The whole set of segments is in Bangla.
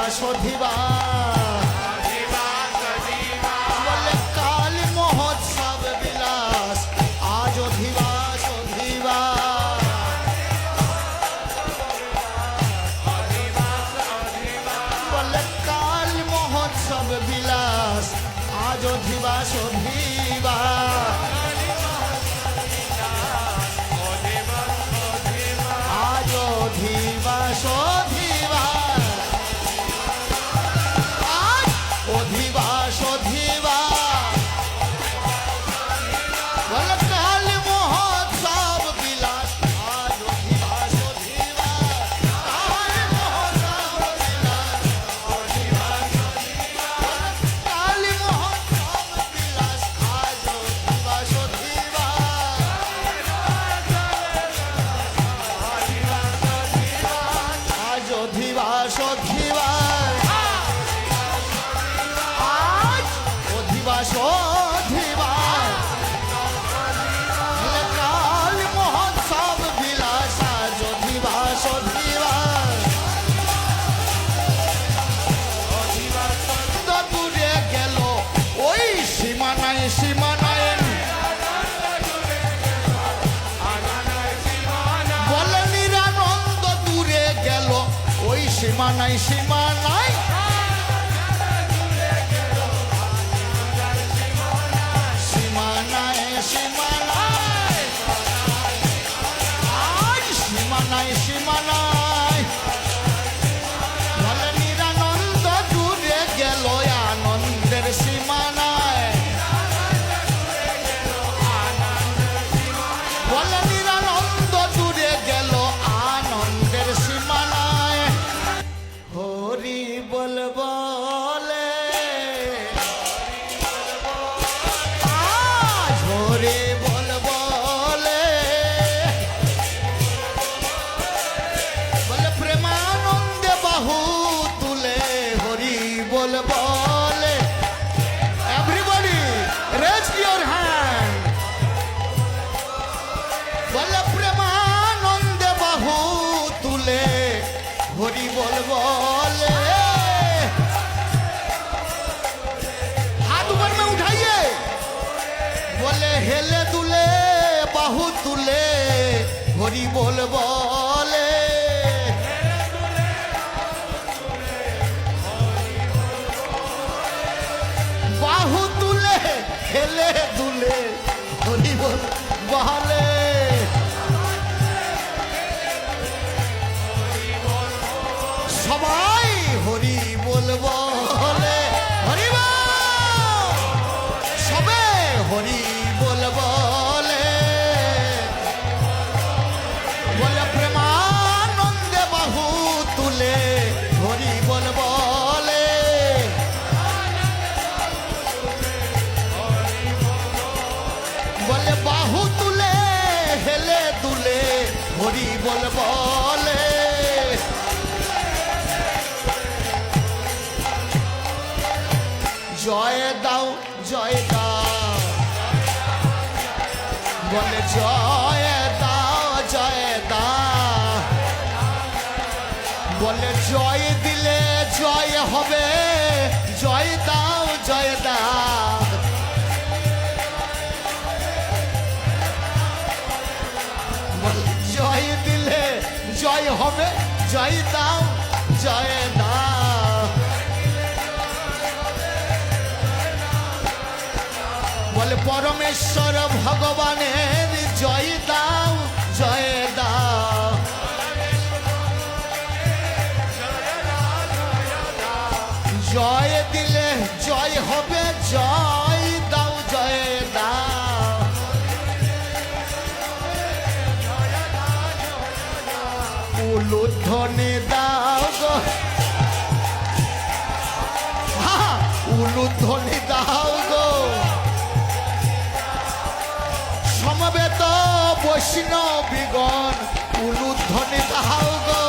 অধিবাস বলে কাল মহোৎসব বিলাস আজ অধিবাস বলে কাল মহোৎসব বিলাস আজ অধিবাস আজ অধিবাস সীমা নাই সীমা নাই সীমা নাই সীমা নাই আজ সীমা নাই সীমা নাই বলে নিরানন্দ দূরে গেল আনন্দের সীমা নাই বলে নিরানন্দ দূরে গেল আনন্দের সীমা নাই হরি বল বলে আজ হরি বল বলে বলে প্রেমানন্দে বাহু তুলে হরি বল বলে এভরিবডি রেজ ইওর হ্যান্ড বলে প্রেমানন্দে বাহু তুলে হরি বল বলে हाथ ऊपर में उठाइए बोले हेले दुले बाहु तुले हरि बोल बोले बाहु तुले हेले दुले हरि बोल बोले সবাই হরি বল বলে হরি সবে হরি বল বলে বলে প্রেমানন্দে বাহু তুলে হরি বল বলে বলে বাহু তুলে হেলে দুলে হরি বল বলে জয় দাও বলে জয় দাও বলে জয় দিলে জয় হবে জয় দাও বলে জয় দিলে জয় হবে জয় দাও বলে পরমেশ্বর ভগবানের জয় দাও জয় দিলে জয় হবে জয় দাও উলুধ্বনি দাও গো উলুধ্বনি দাও গো সমবেত বৈষ্ণবীগণ উলুধ্বনি দাও গো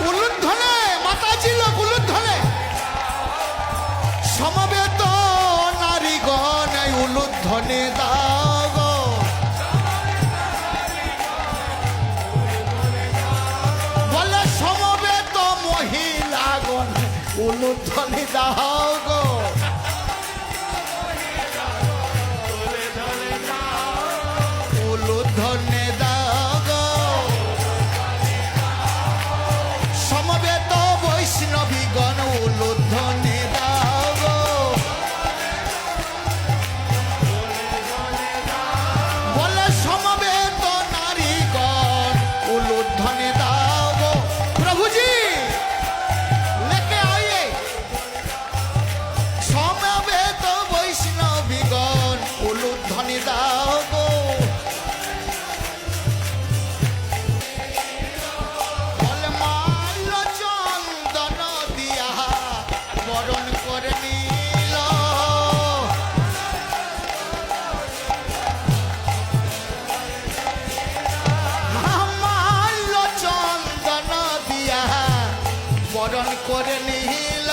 উলুধ্বনে মাতাজি লোক উলুধ্বনে সমবেত নারীগণ উলুধ্বনি দাও গো বলে সমবেত মহিলা গো উলুধ্বনি দাও গো উলুধ্বনি দাও গো সমবেত বৈষ্ণবীগণ উলুধ্বনি দাও গো বলে সমবেত নারীগণ উলুধ্বনি দাও গো প্রভুজি लेके आइए समवेत वैष्णवीगण उलुध्वनि दाओ गो बोले माल्य चंदन दिया बरण करे नील माल्य चंदन दिया বরণ করে নিল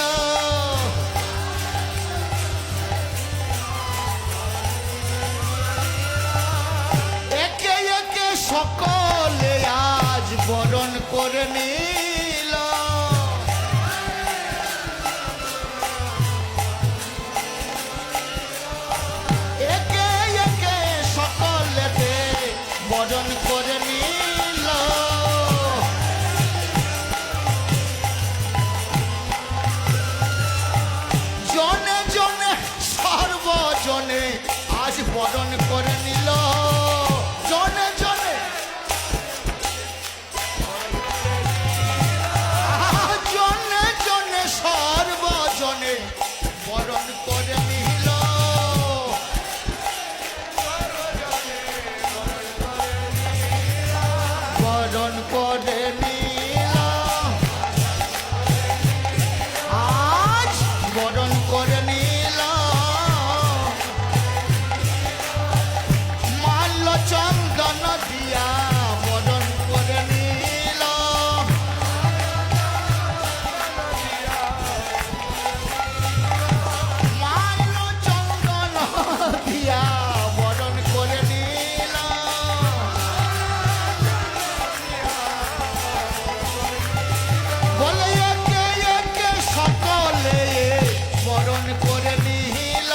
একে একে সকলে আজ বরণ করে নিল একে একে সকলেতে বরণ করে নিল জনে জনে সর্বজনে আজ বরণ করে নিল জনে জনে জনে জনে সর্বজনে বরণ করে নিল বরণ করে নিল আজ বরণ করে নিল মাল্য চন্দন দিয়া বরণ করে নিল মাল্য চন্দন দিয়া বরণ করে নিল বলে একে একে সকলে বরণ করে নিল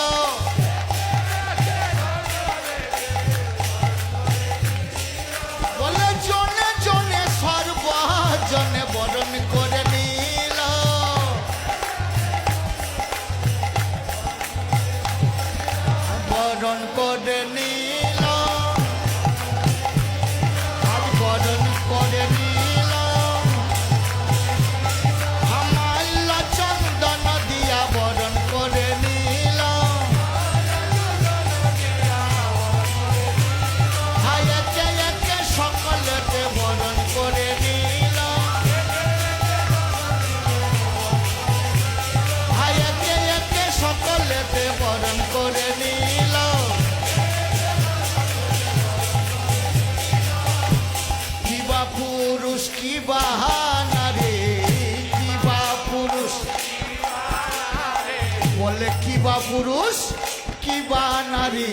বলে জনে জনে সর্বজনে বরণ করে নিল বরণ করে নিল আজ বরণ করে নিল মাল্য চন্দন দিয়া বরণ করে নিল একে একে সকলেতে বরণ করে নিল একে একে সকলেতে বরণ করে নিল কিবা পুরুষ কিবা নারী কিবা পুরুষ বলে কিবা পুরুষ কিবা নারী